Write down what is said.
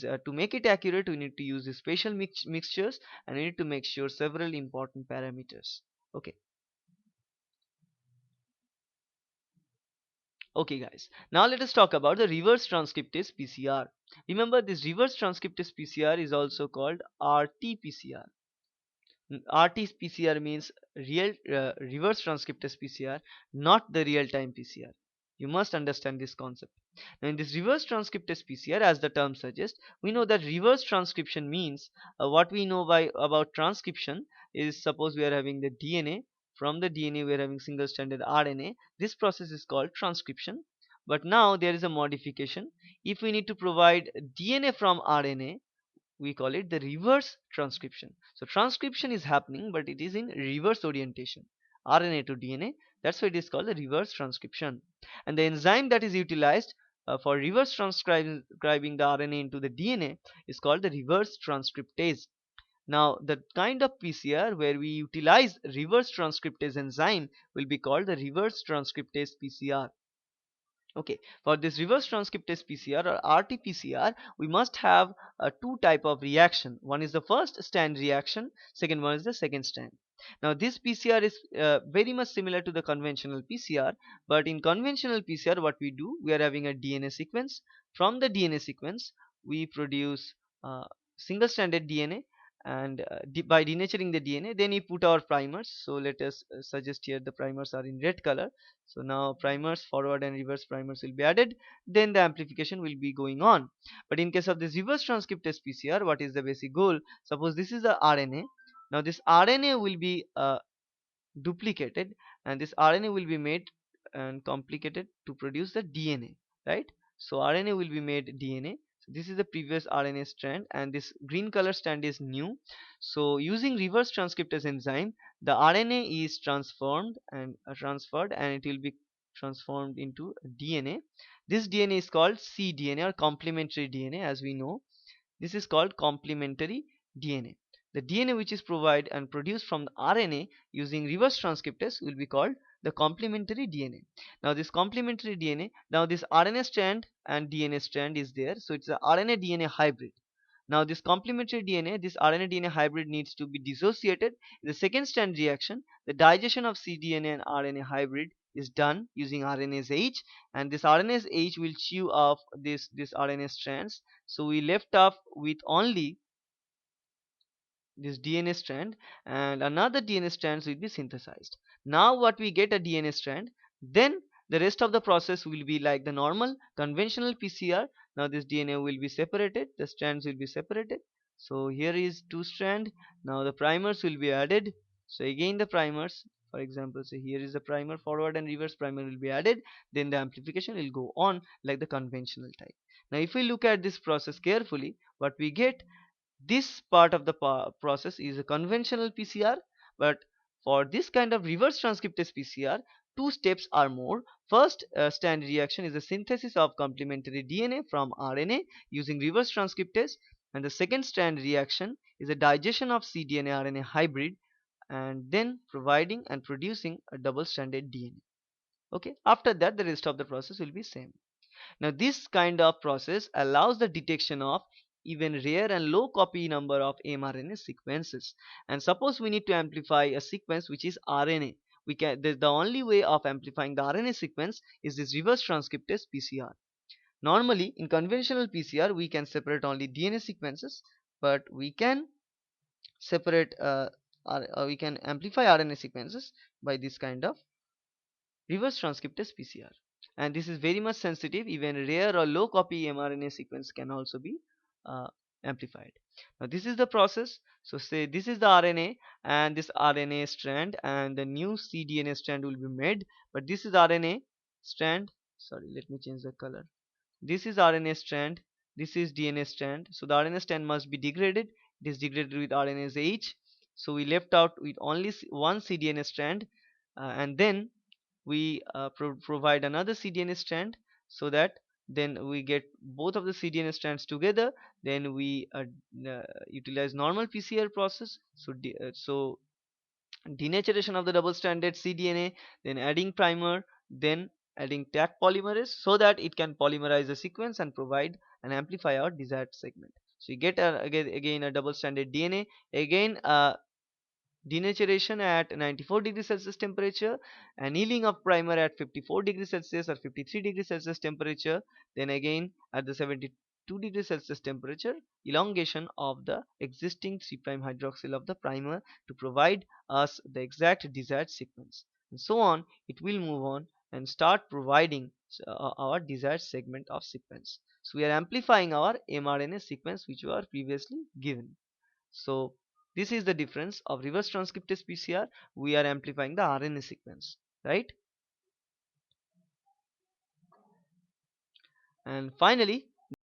is to make it accurate, we need to use the spatial mixtures, and we need to make sure several important parameters. Okay. Okay guys, now let us talk about the reverse transcriptase PCR. Remember, this reverse transcriptase PCR is also called RT-PCR. RT-PCR means reverse transcriptase PCR, not the real-time PCR. You must understand this concept. Now in this reverse transcriptase PCR, as the term suggests, we know that reverse transcription means what we know by about transcription is, suppose we are having the DNA. From the DNA we are having single stranded RNA. This process is called transcription. But now there is a modification. If we need to provide DNA from RNA, we call it the reverse transcription. So transcription is happening, but it is in reverse orientation, RNA to DNA. That's why it is called the reverse transcription. And the enzyme that is utilized for reverse transcribing the RNA into the DNA is called the reverse transcriptase. Now the kind of PCR where we utilize reverse transcriptase enzyme will be called the reverse transcriptase PCR. Okay, for this reverse transcriptase PCR or RT-PCR, we must have two type of reaction. One is the first stand reaction, second one is the second stand. Now this PCR is very much similar to the conventional PCR, but in conventional PCR what we do, we are having a DNA sequence. From the DNA sequence we produce single stranded DNA, and by denaturing the DNA, then we put our primers. So let us suggest here the primers are in red color. So now primers, forward and reverse primers will be added, then the amplification will be going on. But in case of this reverse transcriptase PCR, what is the basic goal? Suppose this is the RNA. Now this RNA will be duplicated, and this RNA will be made and complicated to produce the DNA, right? So RNA will be made DNA. So this is the previous RNA strand, and this green color strand is new. So using reverse transcriptase enzyme, the RNA is transferred, and it will be transformed into DNA. This DNA is called cDNA or complementary DNA, as we know. This is called complementary DNA. The DNA which is provided and produced from the RNA using reverse transcriptase will be called the complementary DNA. Now this complementary DNA, now this RNA strand and DNA strand is there, so it's a RNA DNA hybrid. Now this complementary DNA, this RNA DNA hybrid needs to be dissociated. In the second strand reaction, the digestion of cDNA and RNA hybrid is done using RNase H, and this RNase H will chew off this RNA strands. So we left off with only this DNA strand, and another DNA strands will be synthesized. Now what we get a DNA strand, then the rest of the process will be like the normal conventional PCR. Now this DNA will be separated, the strands will be separated. So here is two strand. Now the primers will be added. So again the primers, for example, so here is the primer, forward and reverse primer will be added, then the amplification will go on like the conventional type. Now if we look at this process carefully, what we get, this part of the process is a conventional PCR, but for this kind of reverse transcriptase PCR, two steps are more. First stand reaction is the synthesis of complementary DNA from RNA using reverse transcriptase, and the second strand reaction is a digestion of cDNA RNA hybrid, and then providing and producing a double stranded DNA. Okay, after that the rest of the process will be same. Now this kind of process allows the detection of even rare and low copy number of mRNA sequences. And suppose we need to amplify a sequence which is RNA, we can, the only way of amplifying the RNA sequence is this reverse transcriptase PCR. Normally in conventional PCR we can separate only DNA sequences, but we can separate we can amplify RNA sequences by this kind of reverse transcriptase PCR. And this is very much sensitive. Even rare or low copy mRNA sequence can also be uh, amplified. Now this is the process. So say this is the RNA and this RNA strand, and the new cDNA strand will be made, but this is RNA strand, sorry, let me change the color. This is RNA strand, this is DNA strand. So the RNA strand must be degraded. It is degraded with RNase H. So we left out with only one cDNA strand, and then we provide another cDNA strand, so that then we get both of the cDNA strands together. Then we utilize normal PCR process. So denaturation of the double stranded cDNA, then adding primer, then adding tag polymerase so that it can polymerize the sequence and provide an amplify or desired segment. So you get again a double stranded DNA, again denaturation at 94 degrees Celsius temperature, annealing of primer at 54 degrees Celsius or 53 degrees Celsius temperature, then again at the 72 degrees Celsius temperature, elongation of the existing 3' hydroxyl of the primer to provide us the exact desired sequence. And so on, it will move on and start providing our desired segment of sequence. So we are amplifying our mRNA sequence which were previously given. So this is the difference of reverse transcriptase PCR. We are amplifying the RNA sequence, right? And finally,